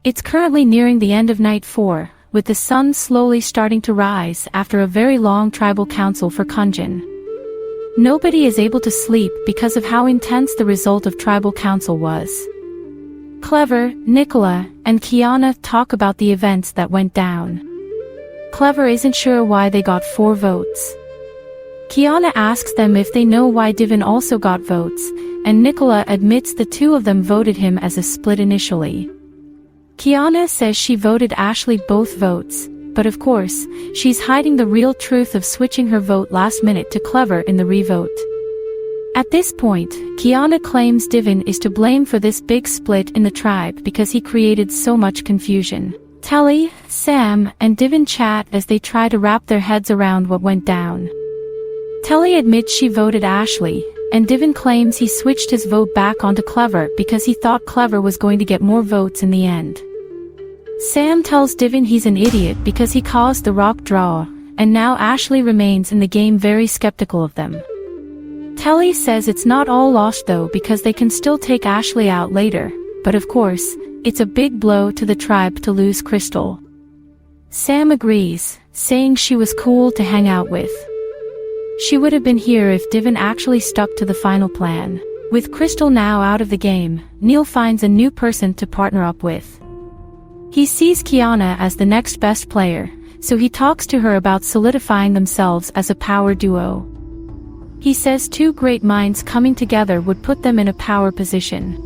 It's currently nearing the end of night 4, with the sun slowly starting to rise after a very long tribal council for Kunjin. Nobody is able to sleep because of how intense the result of tribal council was. Clever, Nicola, and Kiana talk about the events that went down. Clever isn't sure why they got 4 votes. Kiana asks them if they know why Divin also got votes, and Nicola admits the two of them voted him as a split initially. Kiana says she voted Ashley both votes, but of course, she's hiding the real truth of switching her vote last minute to Clever in the re-vote. At this point, Kiana claims Divin is to blame for this big split in the tribe because he created so much confusion. Telly, Sam, and Divin chat as they try to wrap their heads around what went down. Telly admits she voted Ashley, and Divin claims he switched his vote back onto Clever because he thought Clever was going to get more votes in the end. Sam tells Divin he's an idiot because he caused the rock draw, and now Ashley remains in the game very skeptical of them. Telly says it's not all lost though because they can still take Ashley out later, but of course, it's a big blow to the tribe to lose Crystal. Sam agrees, saying she was cool to hang out with. She would have been here if Divin actually stuck to the final plan. With Crystal now out of the game, Neil finds a new person to partner up with. He sees Kiana as the next best player, so he talks to her about solidifying themselves as a power duo. He says 2 great minds coming together would put them in a power position.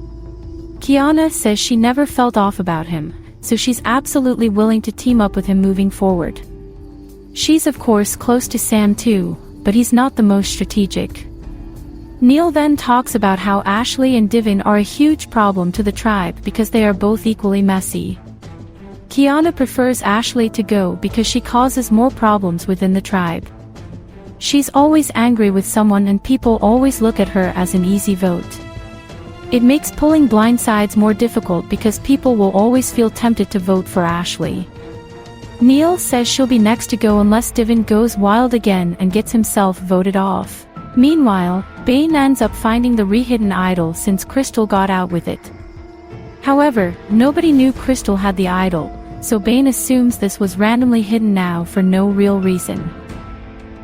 Kiana says she never felt off about him, so she's absolutely willing to team up with him moving forward. She's of course close to Sam too, but he's not the most strategic. Neil then talks about how Ashley and Divin are a huge problem to the tribe because they are both equally messy. Kiana prefers Ashley to go because she causes more problems within the tribe. She's always angry with someone and people always look at her as an easy vote. It makes pulling blind sides more difficult because people will always feel tempted to vote for Ashley. Neil says she'll be next to go unless Divin goes wild again and gets himself voted off. Meanwhile, Bane ends up finding the re-hidden idol since Crystal got out with it. However, nobody knew Crystal had the idol, so Bane assumes this was randomly hidden now for no real reason.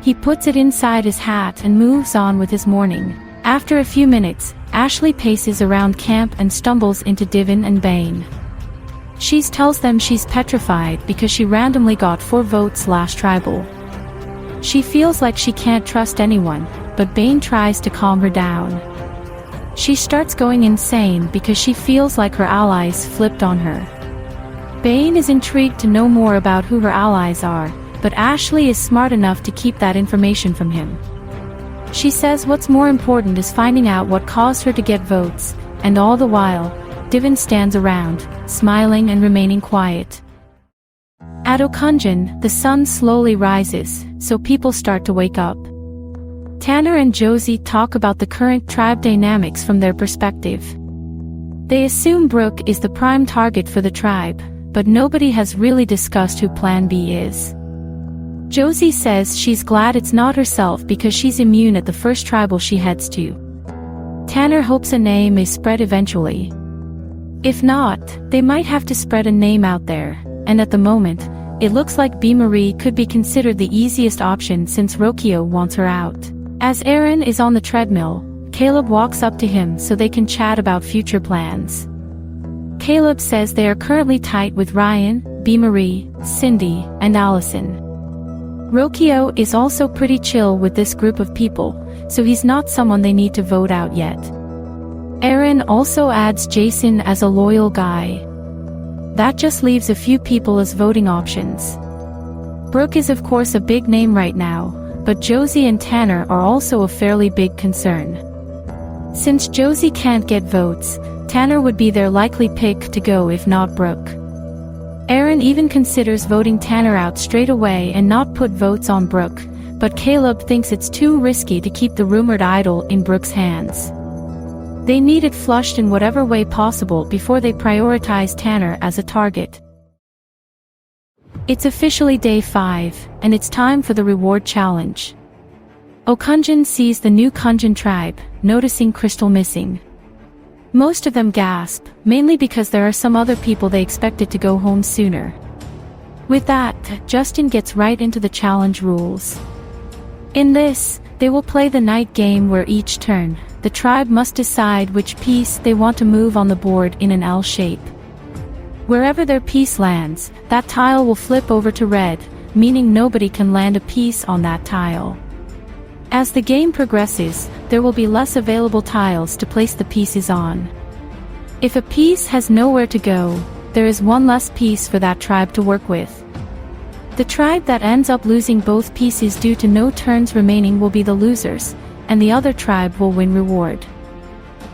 He puts it inside his hat and moves on with his morning. After a few minutes, Ashley paces around camp and stumbles into Divin and Bane. She tells them she's petrified because she randomly got 4 votes last tribal. She feels like she can't trust anyone, but Bane tries to calm her down. She starts going insane because she feels like her allies flipped on her. Bane is intrigued to know more about who her allies are, but Ashley is smart enough to keep that information from him. She says what's more important is finding out what caused her to get votes, and all the while, Divin stands around, smiling and remaining quiet. At Okunjin, the sun slowly rises, so people start to wake up. Tanner and Josie talk about the current tribe dynamics from their perspective. They assume Brooke is the prime target for the tribe, but nobody has really discussed who Plan B is. Josie says she's glad it's not herself because she's immune at the first tribal she heads to. Tanner hopes a name may spread eventually. If not, they might have to spread a name out there, and at the moment, it looks like B. Marie could be considered the easiest option since Rokio wants her out. As Aaron is on the treadmill, Caleb walks up to him so they can chat about future plans. Caleb says they are currently tight with Ryan, B. Marie, Cindy, and Allison. Rokio is also pretty chill with this group of people, so he's not someone they need to vote out yet. Aaron also adds Jason as a loyal guy. That just leaves a few people as voting options. Brooke is of course a big name right now, but Josie and Tanner are also a fairly big concern. Since Josie can't get votes, Tanner would be their likely pick to go if not Brooke. Aaron even considers voting Tanner out straight away and not put votes on Brooke, but Caleb thinks it's too risky to keep the rumored idol in Brooke's hands. They need it flushed in whatever way possible before they prioritize Tanner as a target. It's officially day 5, and it's time for the reward challenge. Okunjin sees the new Kunjin tribe, noticing Crystal missing. Most of them gasp, mainly because there are some other people they expected to go home sooner. With that, Justin gets right into the challenge rules. In this, they will play the night game where each turn, the tribe must decide which piece they want to move on the board in an L shape. Wherever their piece lands, that tile will flip over to red, meaning nobody can land a piece on that tile. As the game progresses, there will be less available tiles to place the pieces on. If a piece has nowhere to go, there is one less piece for that tribe to work with. The tribe that ends up losing both pieces due to no turns remaining will be the losers, and the other tribe will win reward.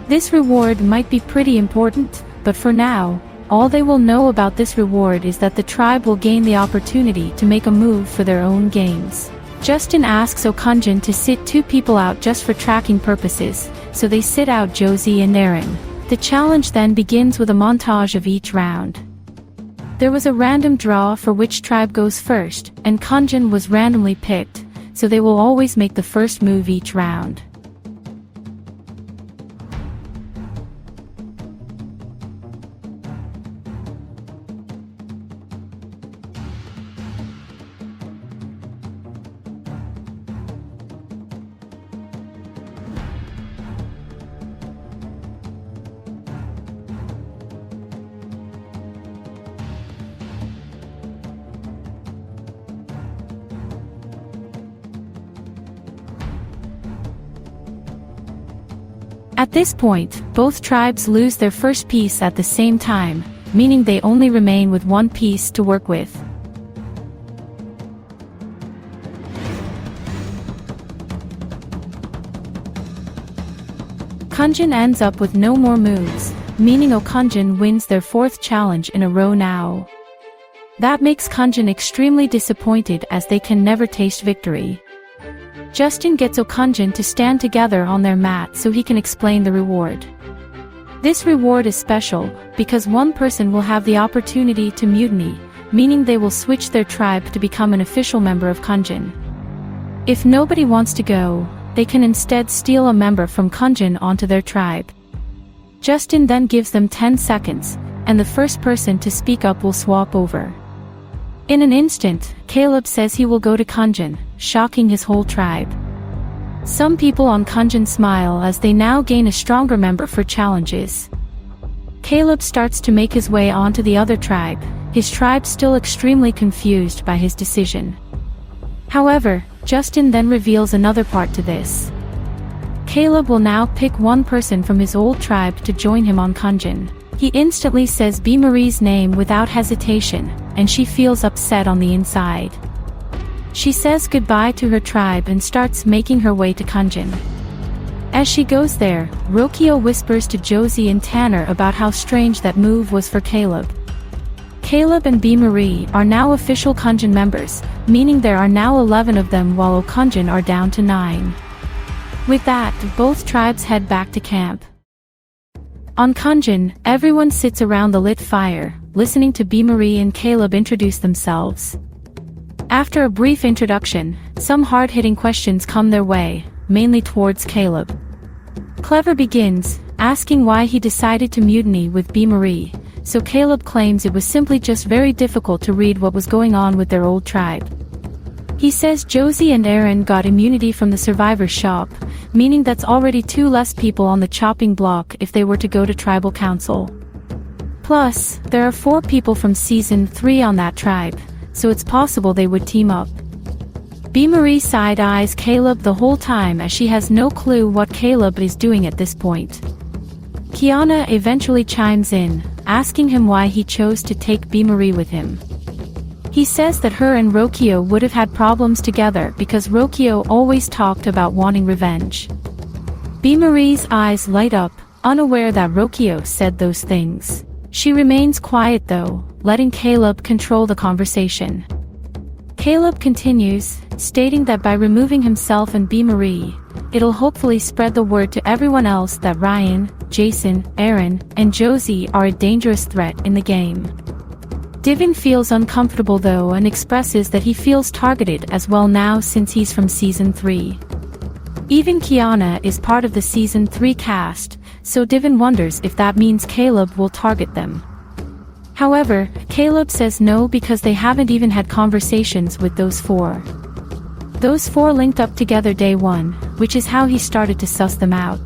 This reward might be pretty important, but for now, all they will know about this reward is that the tribe will gain the opportunity to make a move for their own games. Justin asks Okunjin to sit two people out just for tracking purposes, so they sit out Josie and Aaron. The challenge then begins with a montage of each round. There was a random draw for which tribe goes first, and Kunjin was randomly picked, so they will always make the first move each round. At this point, both tribes lose their first piece at the same time, meaning they only remain with one piece to work with. Kunjin ends up with no more moves, meaning Okunjin wins their fourth challenge in a row now. That makes Kunjin extremely disappointed as they can never taste victory. Justin gets Okunjin to stand together on their mat so he can explain the reward. This reward is special, because one person will have the opportunity to mutiny, meaning they will switch their tribe to become an official member of Kunjin. If nobody wants to go, they can instead steal a member from Kunjin onto their tribe. Justin then gives them 10 seconds, and the first person to speak up will swap over. In an instant, Caleb says he will go to Kunjin, shocking his whole tribe. Some people on Kunjin smile as they now gain a stronger member for challenges. Caleb starts to make his way onto the other tribe, his tribe still extremely confused by his decision. However, Justin then reveals another part to this. Caleb will now pick one person from his old tribe to join him on Kunjin. He instantly says B. Marie's name without hesitation, and she feels upset on the inside. She says goodbye to her tribe and starts making her way to Kunjin. As she goes there, Rokio whispers to Josie and Tanner about how strange that move was for Caleb. Caleb and B. Marie are now official Kunjin members, meaning there are now 11 of them while Okunjin are down to 9. With that, both tribes head back to camp. On Kunjin, everyone sits around the lit fire, listening to B. Marie and Caleb introduce themselves. After a brief introduction, some hard-hitting questions come their way, mainly towards Caleb. Clever begins, asking why he decided to mutiny with B. Marie, so Caleb claims it was simply just very difficult to read what was going on with their old tribe. He says Josie and Aaron got immunity from the survivor's shop, meaning that's already 2 less people on the chopping block if they were to go to tribal council. Plus, there are 4 people from season 3 on that tribe, so it's possible they would team up. B. Marie side-eyes Caleb the whole time as she has no clue what Caleb is doing at this point. Kiana eventually chimes in, asking him why he chose to take B. Marie with him. He says that her and Rokio would have had problems together because Rokio always talked about wanting revenge. B. Marie's eyes light up, unaware that Rokio said those things. She remains quiet though, letting Caleb control the conversation. Caleb continues, stating that by removing himself and B. Marie, it'll hopefully spread the word to everyone else that Ryan, Jason, Aaron, and Josie are a dangerous threat in the game. Divin feels uncomfortable though and expresses that he feels targeted as well now since he's from season 3. Even Kiana is part of the season 3 cast, so Divin wonders if that means Caleb will target them. However, Caleb says no because they haven't even had conversations with those four. Those four linked up together day one, which is how he started to suss them out.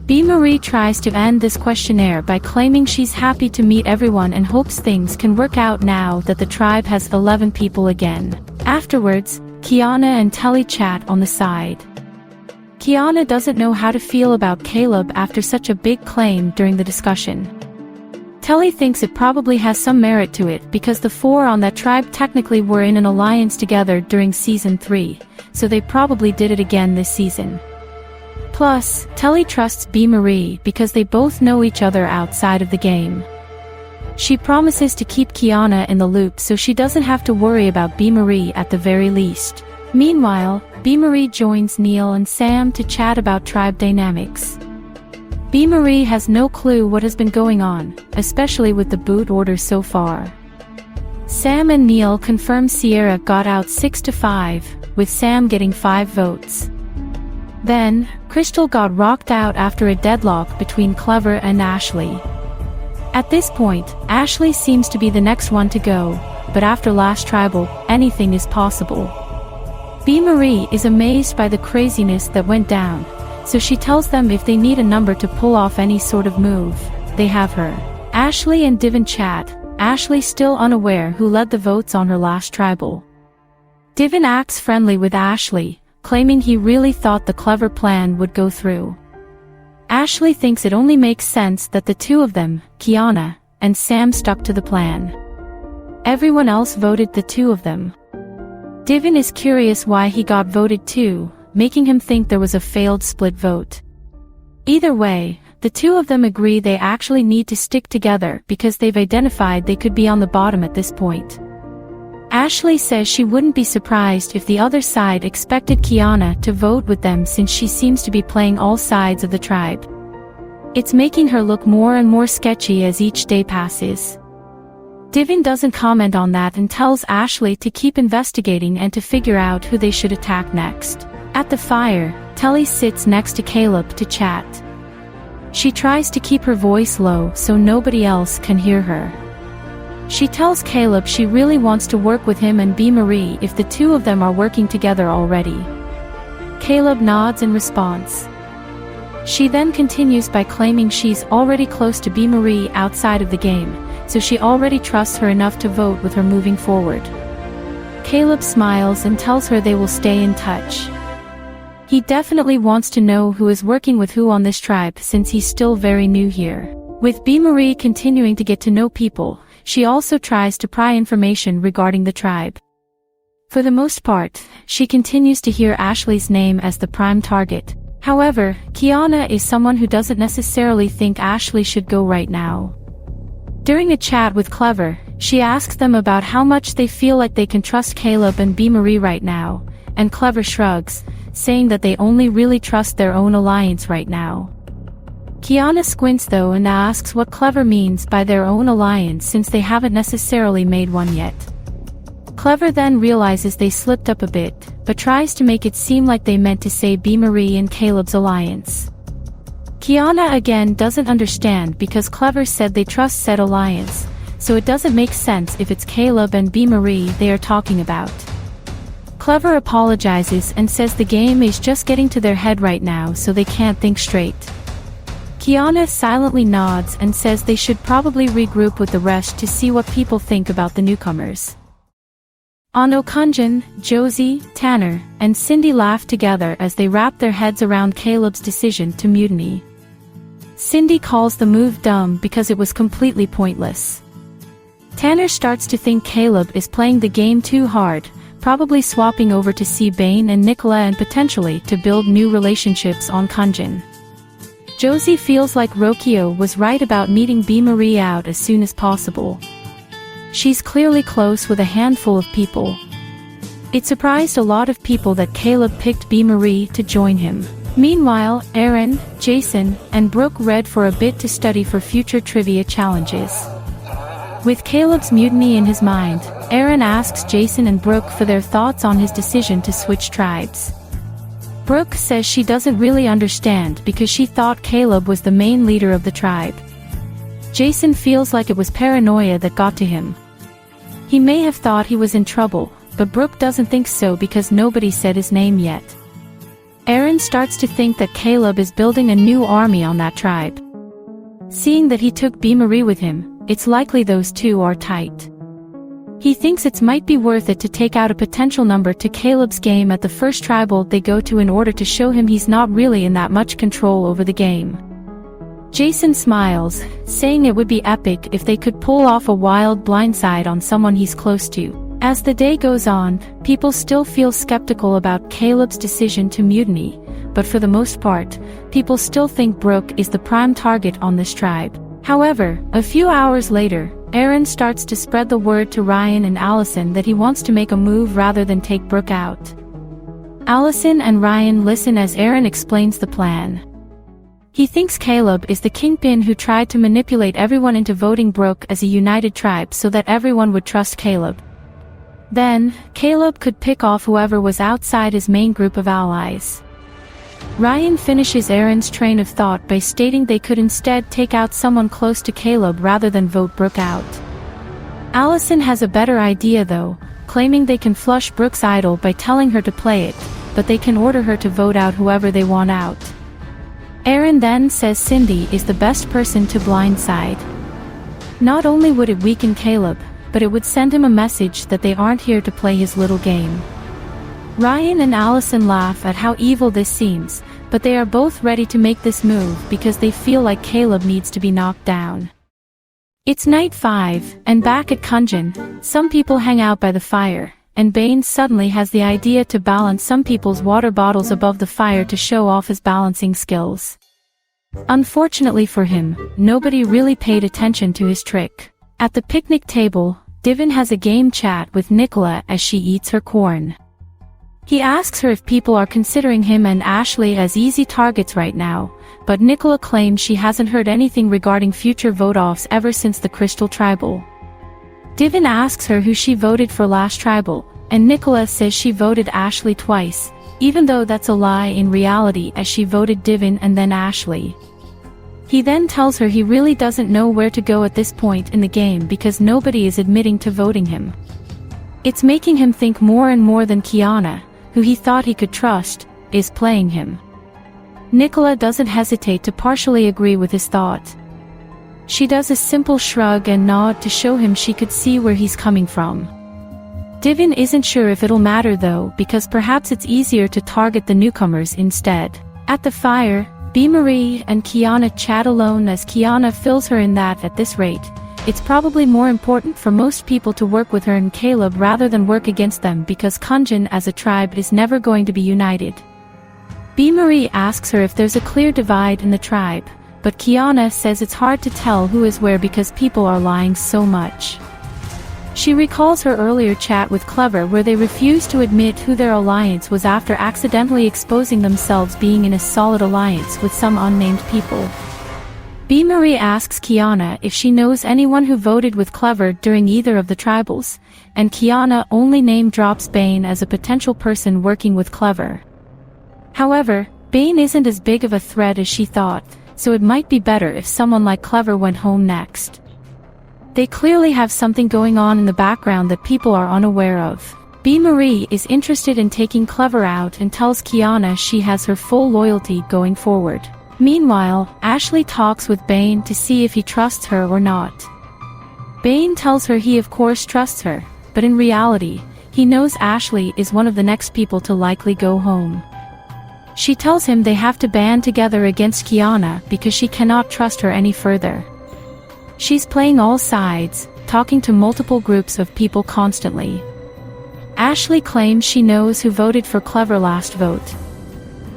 B-Marie tries to end this questionnaire by claiming she's happy to meet everyone and hopes things can work out now that the tribe has 11 people again. Afterwards, Kiana and Telly chat on the side. Kiana doesn't know how to feel about Caleb after such a big claim during the discussion. Telly thinks it probably has some merit to it because the four on that tribe technically were in an alliance together during season 3, so they probably did it again this season. Plus, Telly trusts B-Marie because they both know each other outside of the game. She promises to keep Kiana in the loop so she doesn't have to worry about B-Marie at the very least. Meanwhile, B-Marie joins Neil and Sam to chat about tribe dynamics. B-Marie has no clue what has been going on, especially with the boot order so far. Sam and Neil confirm Sierra got out 6-5, with Sam getting 5 votes. Then, Crystal got rocked out after a deadlock between Clever and Ashley. At this point, Ashley seems to be the next one to go, but after last tribal, anything is possible. B-Marie is amazed by the craziness that went down, so she tells them if they need a number to pull off any sort of move, they have her. Ashley and Divin chat, Ashley still unaware who led the votes on her last tribal. Divin acts friendly with Ashley, claiming he really thought the Clever plan would go through. Ashley thinks it only makes sense that the two of them, Kiana and Sam, stuck to the plan. Everyone else voted the two of them. Divin is curious why he got voted too, making him think there was a failed split vote. Either way, the two of them agree they actually need to stick together because they've identified they could be on the bottom at this point. Ashley says she wouldn't be surprised if the other side expected Kiana to vote with them since she seems to be playing all sides of the tribe. It's making her look more and more sketchy as each day passes. Divin doesn't comment on that and tells Ashley to keep investigating and to figure out who they should attack next. At the fire, Telly sits next to Caleb to chat. She tries to keep her voice low so nobody else can hear her. She tells Caleb she really wants to work with him and B-Marie if the two of them are working together already. Caleb nods in response. She then continues by claiming she's already close to B-Marie outside of the game, so she already trusts her enough to vote with her moving forward. Caleb smiles and tells her they will stay in touch. He definitely wants to know who is working with who on this tribe since he's still very new here. With B-Marie continuing to get to know people, she also tries to pry information regarding the tribe. For the most part, she continues to hear Ashley's name as the prime target. However, Kiana is someone who doesn't necessarily think Ashley should go right now. During a chat with Clever, she asks them about how much they feel like they can trust Caleb and B-Marie right now, and Clever shrugs, saying that they only really trust their own alliance right now. Kiana squints though and asks what Clever means by their own alliance since they haven't necessarily made one yet. Clever then realizes they slipped up a bit, but tries to make it seem like they meant to say B-Marie and Caleb's alliance. Kiana again doesn't understand because Clever said they trust said alliance, so it doesn't make sense if it's Caleb and B-Marie they are talking about. Clever apologizes and says the game is just getting to their head right now so they can't think straight. Kiana silently nods and says they should probably regroup with the rest to see what people think about the newcomers. On Okunjin, Josie, Tanner, and Cindy laugh together as they wrap their heads around Caleb's decision to mutiny. Cindy calls the move dumb because it was completely pointless. Tanner starts to think Caleb is playing the game too hard, probably swapping over to see Bane and Nicola and potentially to build new relationships on Kunjin. Josie feels like Rokio was right about meeting B-Marie out as soon as possible. She's clearly close with a handful of people. It surprised a lot of people that Caleb picked B-Marie to join him. Meanwhile, Aaron, Jason, and Brooke read for a bit to study for future trivia challenges. With Caleb's mutiny in his mind, Aaron asks Jason and Brooke for their thoughts on his decision to switch tribes. Brooke says she doesn't really understand because she thought Caleb was the main leader of the tribe. Jason feels like it was paranoia that got to him. He may have thought he was in trouble, but Brooke doesn't think so because nobody said his name yet. Aaron starts to think that Caleb is building a new army on that tribe. Seeing that he took B-Marie with him, it's likely those two are tight. He thinks it might be worth it to take out a potential number to Caleb's game at the first tribal they go to in order to show him he's not really in that much control over the game. Jason smiles, saying it would be epic if they could pull off a wild blindside on someone he's close to. As the day goes on, people still feel skeptical about Caleb's decision to mutiny, but for the most part, people still think Brooke is the prime target on this tribe. However, a few hours later, Aaron starts to spread the word to Ryan and Allison that he wants to make a move rather than take Brooke out. Allison and Ryan listen as Aaron explains the plan. He thinks Caleb is the kingpin who tried to manipulate everyone into voting Brooke as a united tribe so that everyone would trust Caleb. Then, Caleb could pick off whoever was outside his main group of allies. Ryan finishes Aaron's train of thought by stating they could instead take out someone close to Caleb rather than vote Brooke out. Allison has a better idea though, claiming they can flush Brooke's idol by telling her to play it, but they can order her to vote out whoever they want out. Aaron then says Cindy is the best person to blindside. Not only would it weaken Caleb, but it would send him a message that they aren't here to play his little game. Ryan and Allison laugh at how evil this seems, but they are both ready to make this move because they feel like Caleb needs to be knocked down. It's night 5, and back at Kunjin, some people hang out by the fire, and Bane suddenly has the idea to balance some people's water bottles above the fire to show off his balancing skills. Unfortunately for him, nobody really paid attention to his trick. At the picnic table, Divin has a game chat with Nicola as she eats her corn. He asks her if people are considering him and Ashley as easy targets right now, but Nicola claims she hasn't heard anything regarding future vote-offs ever since the Crystal Tribal. Divin asks her who she voted for last tribal, and Nicola says she voted Ashley twice, even though that's a lie in reality as she voted Divin and then Ashley. He then tells her he really doesn't know where to go at this point in the game because nobody is admitting to voting him. It's making him think more and more than Kiana, who he thought he could trust, is playing him. Nicola doesn't hesitate to partially agree with his thought. She does a simple shrug and nod to show him she could see where he's coming from. Divin isn't sure if it'll matter though because perhaps it's easier to target the newcomers instead. At the fire, B-Marie and Kiana chat alone as Kiana fills her in that at this rate, it's probably more important for most people to work with her and Caleb rather than work against them because Kunjin as a tribe is never going to be united. B-Marie asks her if there's a clear divide in the tribe, but Kiana says it's hard to tell who is where because people are lying so much. She recalls her earlier chat with Clever where they refused to admit who their alliance was after accidentally exposing themselves being in a solid alliance with some unnamed people. B-Marie asks Kiana if she knows anyone who voted with Clever during either of the tribals, and Kiana only name-drops Bane as a potential person working with Clever. However, Bane isn't as big of a threat as she thought, so it might be better if someone like Clever went home next. They clearly have something going on in the background that people are unaware of. B-Marie is interested in taking Clever out and tells Kiana she has her full loyalty going forward. Meanwhile, Ashley talks with Bane to see if he trusts her or not. Bane tells her he of course trusts her, but in reality, he knows Ashley is one of the next people to likely go home. She tells him they have to band together against Kiana because she cannot trust her any further. She's playing all sides, talking to multiple groups of people constantly. Ashley claims she knows who voted for Clever last vote.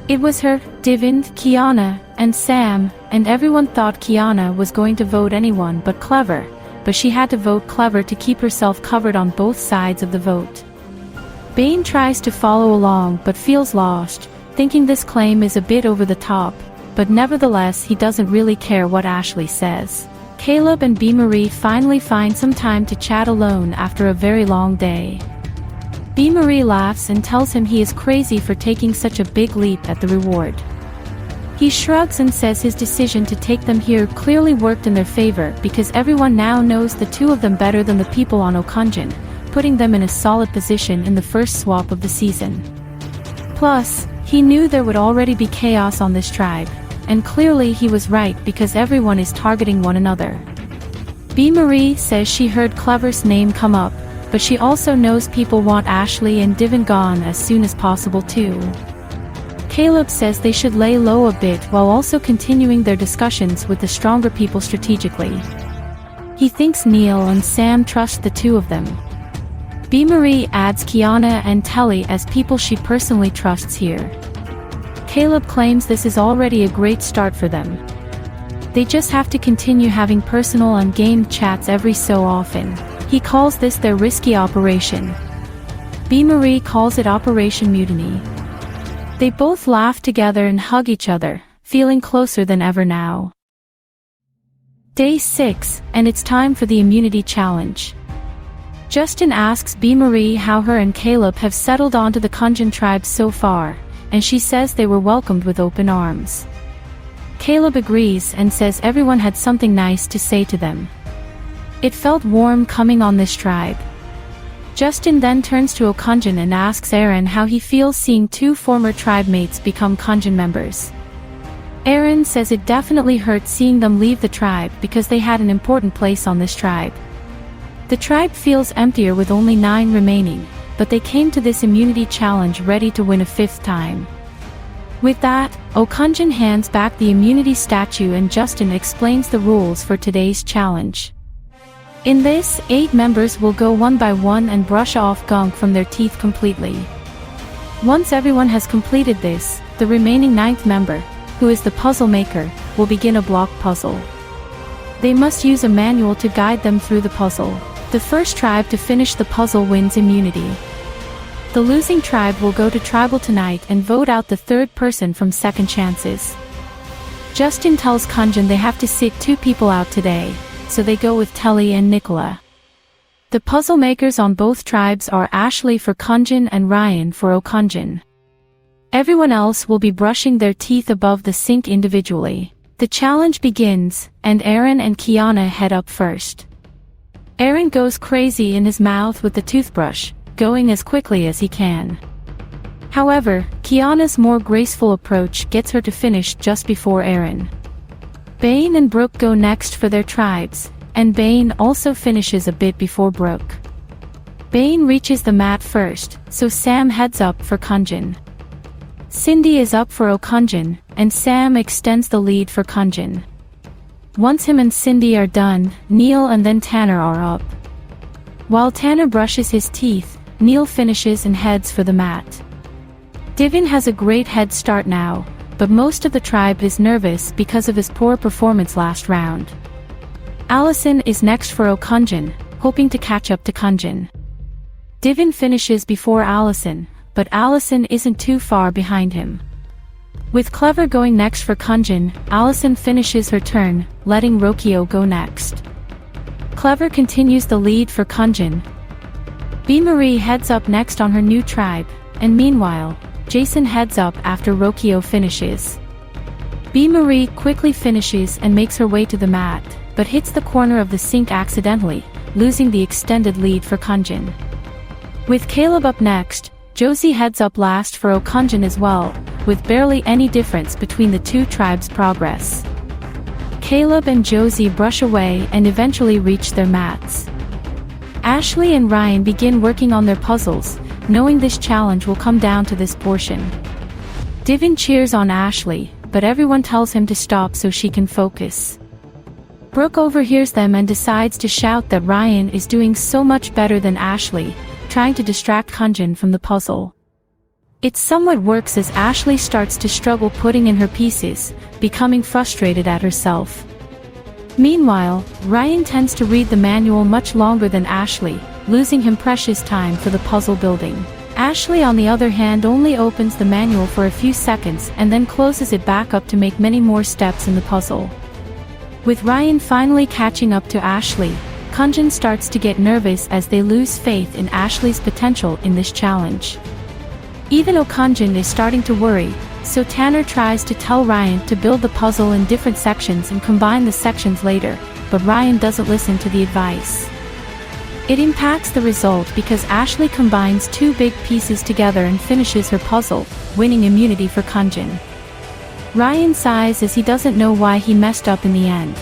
It was her, Divin, Kiana, and Sam, and everyone thought Kiana was going to vote anyone but Clever, but she had to vote Clever to keep herself covered on both sides of the vote. Bane tries to follow along but feels lost, thinking this claim is a bit over the top, but nevertheless he doesn't really care what Ashley says. Caleb and B-Marie finally find some time to chat alone after a very long day. B. Marie laughs and tells him he is crazy for taking such a big leap at the reward. He shrugs and says his decision to take them here clearly worked in their favor because everyone now knows the two of them better than the people on Okonjin, putting them in a solid position in the first swap of the season. Plus, he knew there would already be chaos on this tribe, and clearly he was right because everyone is targeting one another. B. Marie says she heard Clever's name come up, but she also knows people want Ashley and Divin gone as soon as possible too. Caleb says they should lay low a bit while also continuing their discussions with the stronger people strategically. He thinks Neil and Sam trust the two of them. B. Marie adds Kiana and Telly as people she personally trusts here. Caleb claims this is already a great start for them. They just have to continue having personal and game chats every so often. He calls this their risky operation. B. Marie calls it Operation Mutiny. They both laugh together and hug each other, feeling closer than ever now. Day 6, and it's time for the immunity challenge. Justin asks B. Marie how her and Caleb have settled onto the Kunjin tribe so far, and she says they were welcomed with open arms. Caleb agrees and says everyone had something nice to say to them. It felt warm coming on this tribe. Justin then turns to Okonjin and asks Aaron how he feels seeing two former tribe mates become Kunjin members. Aaron says it definitely hurt seeing them leave the tribe because they had an important place on this tribe. The tribe feels emptier with only 9 remaining, but they came to this immunity challenge ready to win a 5th time. With that, Okonjin hands back the immunity statue and Justin explains the rules for today's challenge. In this, 8 members will go one by one and brush off gunk from their teeth completely. Once everyone has completed this, the remaining 9th member, who is the puzzle maker, will begin a block puzzle. They must use a manual to guide them through the puzzle. The first tribe to finish the puzzle wins immunity. The losing tribe will go to tribal tonight and vote out the 3rd person from second chances. Justin tells Kunjin they have to sit 2 people out today, so they go with Telly and Nicola. The puzzle makers on both tribes are Ashley for Kunjin and Ryan for Okonjin. Everyone else will be brushing their teeth above the sink individually. The challenge begins, and Aaron and Kiana head up first. Aaron goes crazy in his mouth with the toothbrush, going as quickly as he can. However, Kiana's more graceful approach gets her to finish just before Aaron. Bane and Brooke go next for their tribes, and Bane also finishes a bit before Brooke. Bane reaches the mat first, so Sam heads up for Kunjin. Cindy is up for Okonjin, and Sam extends the lead for Kunjin. Once him and Cindy are done, Neil and then Tanner are up. While Tanner brushes his teeth, Neil finishes and heads for the mat. Divin has a great head start now, but most of the tribe is nervous because of his poor performance last round. Allison is next for Okonjin, hoping to catch up to Kunjin. Divin finishes before Allison, but Allison isn't too far behind him. With Clever going next for Kunjin, Allison finishes her turn, letting Rokio go next. Clever continues the lead for Kunjin. B. Marie heads up next on her new tribe, and meanwhile, Jason heads up after Rokio finishes. B. Marie quickly finishes and makes her way to the mat, but hits the corner of the sink accidentally, losing the extended lead for Kunjin. With Caleb up next, Josie heads up last for Okonjin as well, with barely any difference between the two tribes' progress. Caleb and Josie brush away and eventually reach their mats. Ashley and Ryan begin working on their puzzles, knowing this challenge will come down to this portion. Divin cheers on Ashley, but everyone tells him to stop so she can focus. Brooke overhears them and decides to shout that Ryan is doing so much better than Ashley, trying to distract Kunjin from the puzzle. It somewhat works as Ashley starts to struggle putting in her pieces, becoming frustrated at herself. Meanwhile, Ryan tends to read the manual much longer than Ashley, losing him precious time for the puzzle building. Ashley on the other hand only opens the manual for a few seconds and then closes it back up to make many more steps in the puzzle. With Ryan finally catching up to Ashley, Kunjin starts to get nervous as they lose faith in Ashley's potential in this challenge. Even Okunjin is starting to worry, so Tanner tries to tell Ryan to build the puzzle in different sections and combine the sections later, but Ryan doesn't listen to the advice. It impacts the result because Ashley combines two big pieces together and finishes her puzzle, winning immunity for Kunjin. Ryan sighs as he doesn't know why he messed up in the end.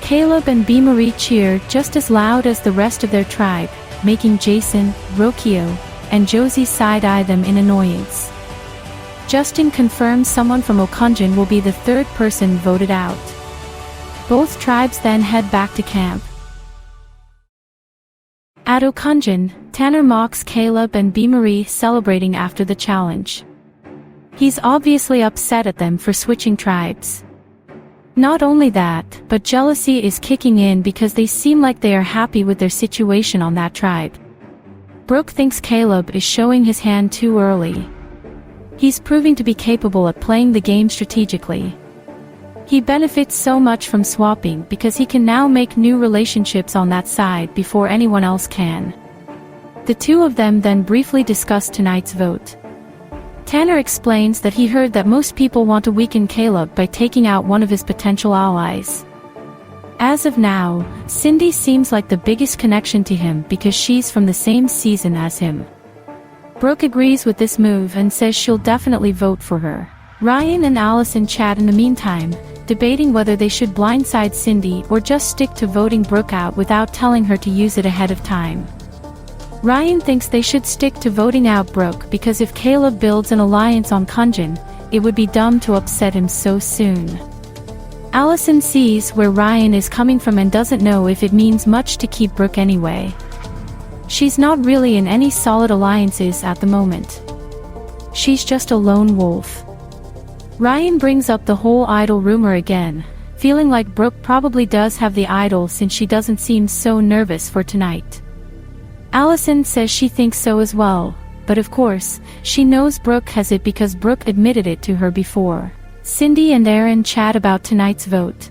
Caleb and B-Marie cheer just as loud as the rest of their tribe, making Jason, Rokio, and Josie side-eye them in annoyance. Justin confirms someone from Okunjin will be the third person voted out. Both tribes then head back to camp. At Okunjin, Tanner mocks Caleb and B-Marie celebrating after the challenge. He's obviously upset at them for switching tribes. Not only that, but jealousy is kicking in because they seem like they are happy with their situation on that tribe. Brooke thinks Caleb is showing his hand too early. He's proving to be capable at playing the game strategically. He benefits so much from swapping because he can now make new relationships on that side before anyone else can. The two of them then briefly discuss tonight's vote. Tanner explains that he heard that most people want to weaken Caleb by taking out one of his potential allies. As of now, Cindy seems like the biggest connection to him because she's from the same season as him. Brooke agrees with this move and says she'll definitely vote for her. Ryan and Allison chat in the meantime, debating whether they should blindside Cindy or just stick to voting Brooke out without telling her to use it ahead of time. Ryan thinks they should stick to voting out Brooke because if Caleb builds an alliance on Kunjin, it would be dumb to upset him so soon. Allison sees where Ryan is coming from and doesn't know if it means much to keep Brooke anyway. She's not really in any solid alliances at the moment. She's just a lone wolf. Ryan brings up the whole idol rumor again, feeling like Brooke probably does have the idol since she doesn't seem so nervous for tonight. Allison says she thinks so as well, but of course, she knows Brooke has it because Brooke admitted it to her before. Cindy and Aaron chat about tonight's vote.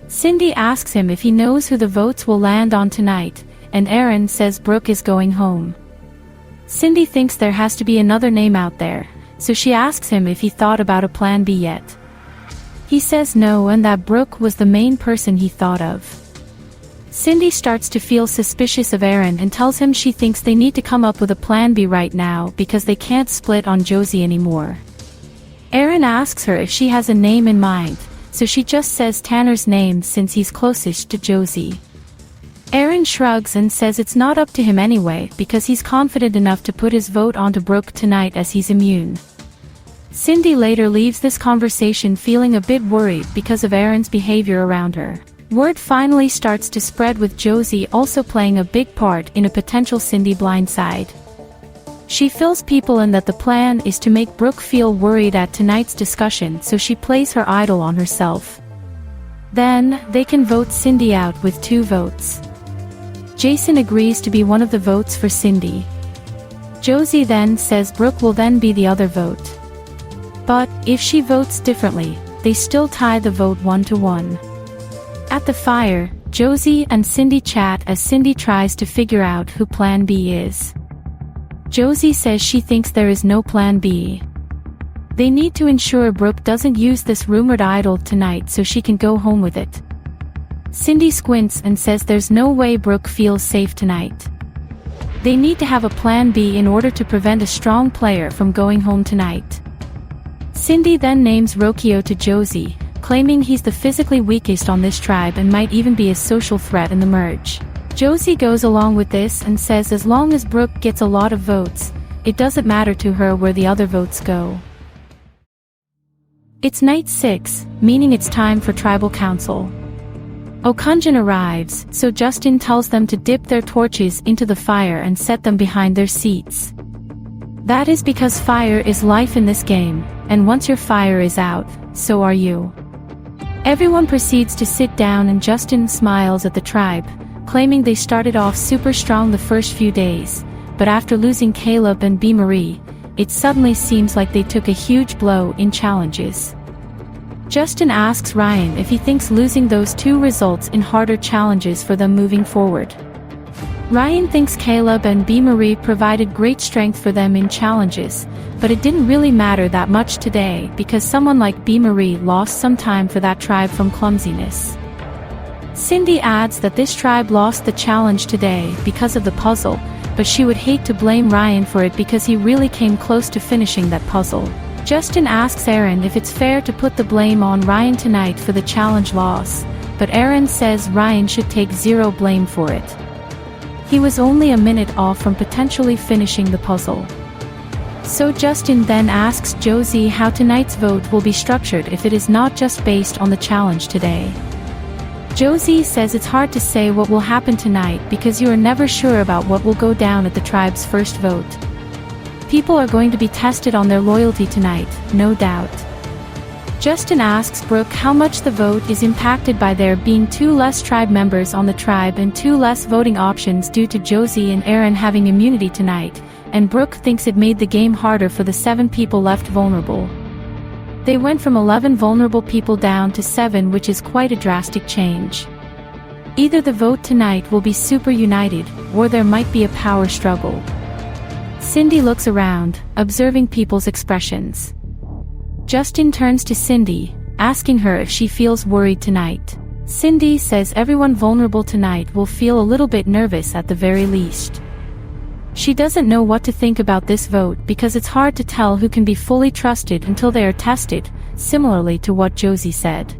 Cindy asks him if he knows who the votes will land on tonight, and Aaron says Brooke is going home. Cindy thinks there has to be another name out there, so she asks him if he thought about a plan B yet. He says no and that Brooke was the main person he thought of. Cindy starts to feel suspicious of Aaron and tells him she thinks they need to come up with a plan B right now because they can't split on Josie anymore. Aaron asks her if she has a name in mind, so she just says Tanner's name since he's closest to Josie. Aaron shrugs and says it's not up to him anyway because he's confident enough to put his vote onto Brooke tonight as he's immune. Cindy later leaves this conversation feeling a bit worried because of Aaron's behavior around her. Word finally starts to spread with Josie also playing a big part in a potential Cindy blindside. She fills people in that the plan is to make Brooke feel worried at tonight's discussion so she plays her idol on herself. Then, they can vote Cindy out with 2 votes. Jason agrees to be one of the votes for Cindy. Josie then says Brooke will then be the other vote. But, if she votes differently, they still tie the vote 1-1. At the fire, Josie and Cindy chat as Cindy tries to figure out who Plan B is. Josie says she thinks there is no Plan B. They need to ensure Brooke doesn't use this rumored idol tonight so she can go home with it. Cindy squints and says there's no way Brooke feels safe tonight. They need to have a Plan B in order to prevent a strong player from going home tonight. Cindy then names Rokio to Josie, claiming he's the physically weakest on this tribe and might even be a social threat in the merge. Josie goes along with this and says as long as Brooke gets a lot of votes, it doesn't matter to her where the other votes go. It's night 6, meaning it's time for tribal council. Okunjin arrives, so Justin tells them to dip their torches into the fire and set them behind their seats. That is because fire is life in this game, and once your fire is out, so are you. Everyone proceeds to sit down and Justin smiles at the tribe, claiming they started off super strong the first few days, but after losing Caleb and B-Marie, it suddenly seems like they took a huge blow in challenges. Justin asks Ryan if he thinks losing those two results in harder challenges for them moving forward. Ryan thinks Caleb and B. Marie provided great strength for them in challenges, but it didn't really matter that much today because someone like B. Marie lost some time for that tribe from clumsiness. Cindy adds that this tribe lost the challenge today because of the puzzle, but she would hate to blame Ryan for it because he really came close to finishing that puzzle. Justin asks Aaron if it's fair to put the blame on Ryan tonight for the challenge loss, but Aaron says Ryan should take zero blame for it. He was only a minute off from potentially finishing the puzzle. So Justin then asks Josie how tonight's vote will be structured if it is not just based on the challenge today. Josie says it's hard to say what will happen tonight because you are never sure about what will go down at the tribe's first vote. People are going to be tested on their loyalty tonight, no doubt. Justin asks Brooke how much the vote is impacted by there being two less tribe members on the tribe and two less voting options due to Josie and Aaron having immunity tonight, and Brooke thinks it made the game harder for the 7 people left vulnerable. They went from 11 vulnerable people down to 7, which is quite a drastic change. Either the vote tonight will be super united, or there might be a power struggle. Cindy looks around, observing people's expressions. Justin turns to Cindy, asking her if she feels worried tonight. Cindy says everyone vulnerable tonight will feel a little bit nervous at the very least. She doesn't know what to think about this vote because it's hard to tell who can be fully trusted until they are tested, similarly to what Josie said.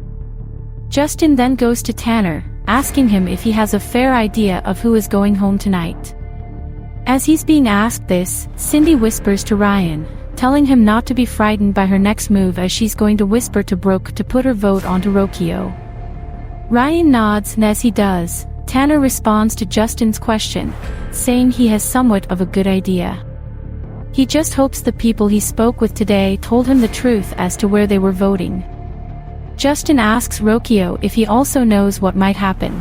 Justin then goes to Tanner, asking him if he has a fair idea of who is going home tonight. As he's being asked this, Cindy whispers to Ryan, telling him not to be frightened by her next move as she's going to whisper to Brooke to put her vote onto Rokio. Ryan nods, and as he does, Tanner responds to Justin's question, saying he has somewhat of a good idea. He just hopes the people he spoke with today told him the truth as to where they were voting. Justin asks Rokio if he also knows what might happen.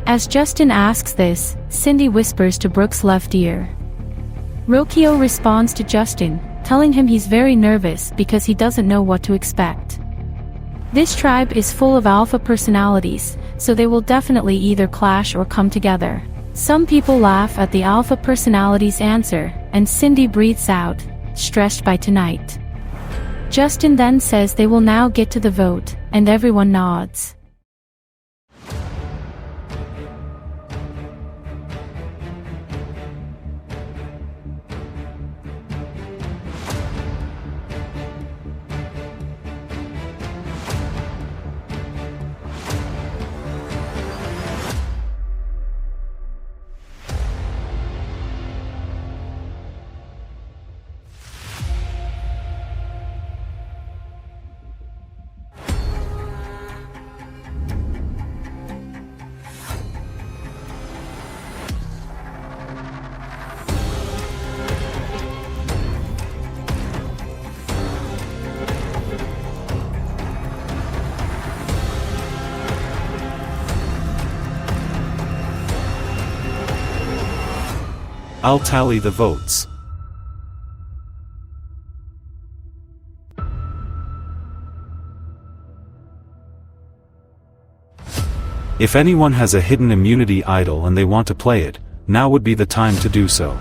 As Justin asks this, Cindy whispers to Brooke's left ear. Rokio responds to Justin, telling him he's very nervous because he doesn't know what to expect. This tribe is full of alpha personalities, so they will definitely either clash or come together. Some people laugh at the alpha personality's answer, and Cindy breathes out, stressed by tonight. Justin then says they will now get to the vote, and everyone nods. I'll tally the votes. If anyone has a hidden immunity idol and they want to play it, now would be the time to do so.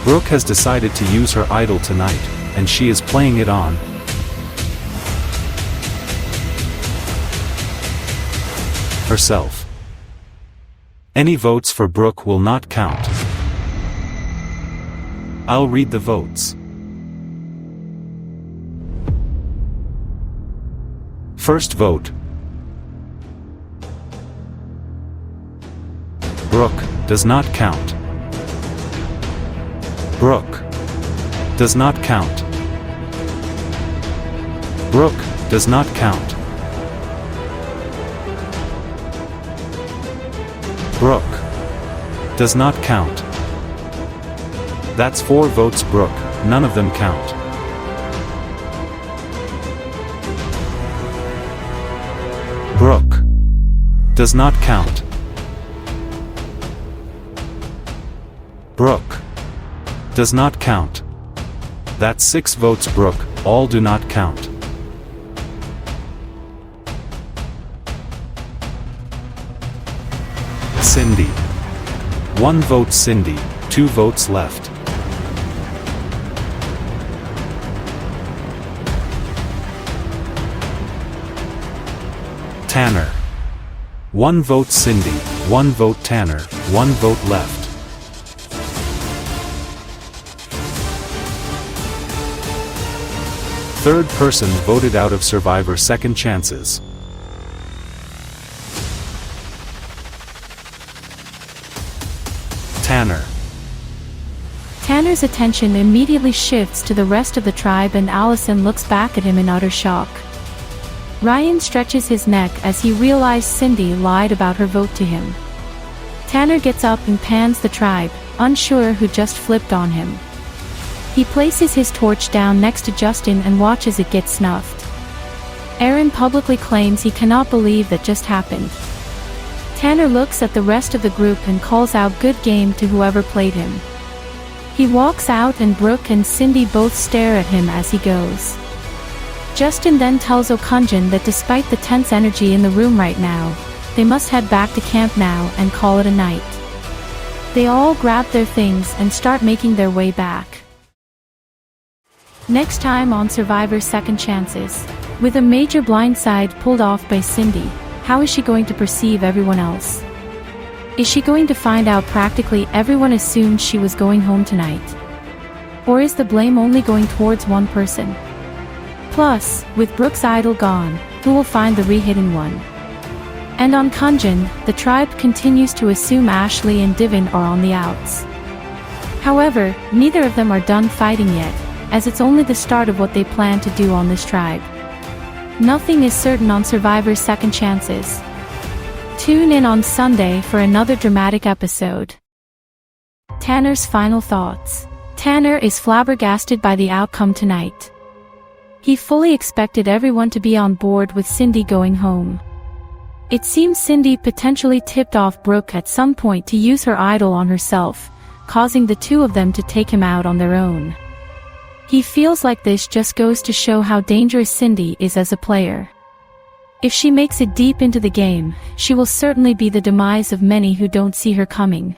Brooke has decided to use her idol tonight, and she is playing it on herself. Any votes for Brooke will not count. I'll read the votes. First vote. Brooke does not count. Brooke does not count. Brooke does not count. Brooke does not count. That's 4 votes Brooke, none of them count. Does not count. Brooke. Does not count. That's 6 votes Brooke, all do not count. Cindy. 1 vote Cindy, 2 votes left. Tanner. 1 vote Cindy, 1 vote Tanner, 1 vote left. Third person voted out of Survivor Second Chances. Tanner. Tanner's attention immediately shifts to the rest of the tribe and Allison looks back at him in utter shock. Ryan stretches his neck as he realizes Cindy lied about her vote to him. Tanner gets up and pans the tribe, unsure who just flipped on him. He places his torch down next to Justin and watches it get snuffed. Aaron publicly claims he cannot believe that just happened. Tanner looks at the rest of the group and calls out good game to whoever played him. He walks out and Brooke and Cindy both stare at him as he goes. Justin then tells Okunjin that despite the tense energy in the room right now, they must head back to camp now and call it a night. They all grab their things and start making their way back. Next time on Survivor Second Chances. With a major blindside pulled off by Cindy, how is she going to perceive everyone else? Is she going to find out practically everyone assumed she was going home tonight? Or is the blame only going towards one person? Plus, with Brooke's idol gone, who will find the re-hidden one? And on Kunjin, the tribe continues to assume Ashley and Divin are on the outs. However, neither of them are done fighting yet, as it's only the start of what they plan to do on this tribe. Nothing is certain on Survivor's Second Chances. Tune in on Sunday for another dramatic episode. Tanner's final thoughts. Tanner is flabbergasted by the outcome tonight. He fully expected everyone to be on board with Cindy going home. It seems Cindy potentially tipped off Brooke at some point to use her idol on herself, causing the two of them to take him out on their own. He feels like this just goes to show how dangerous Cindy is as a player. If she makes it deep into the game, she will certainly be the demise of many who don't see her coming.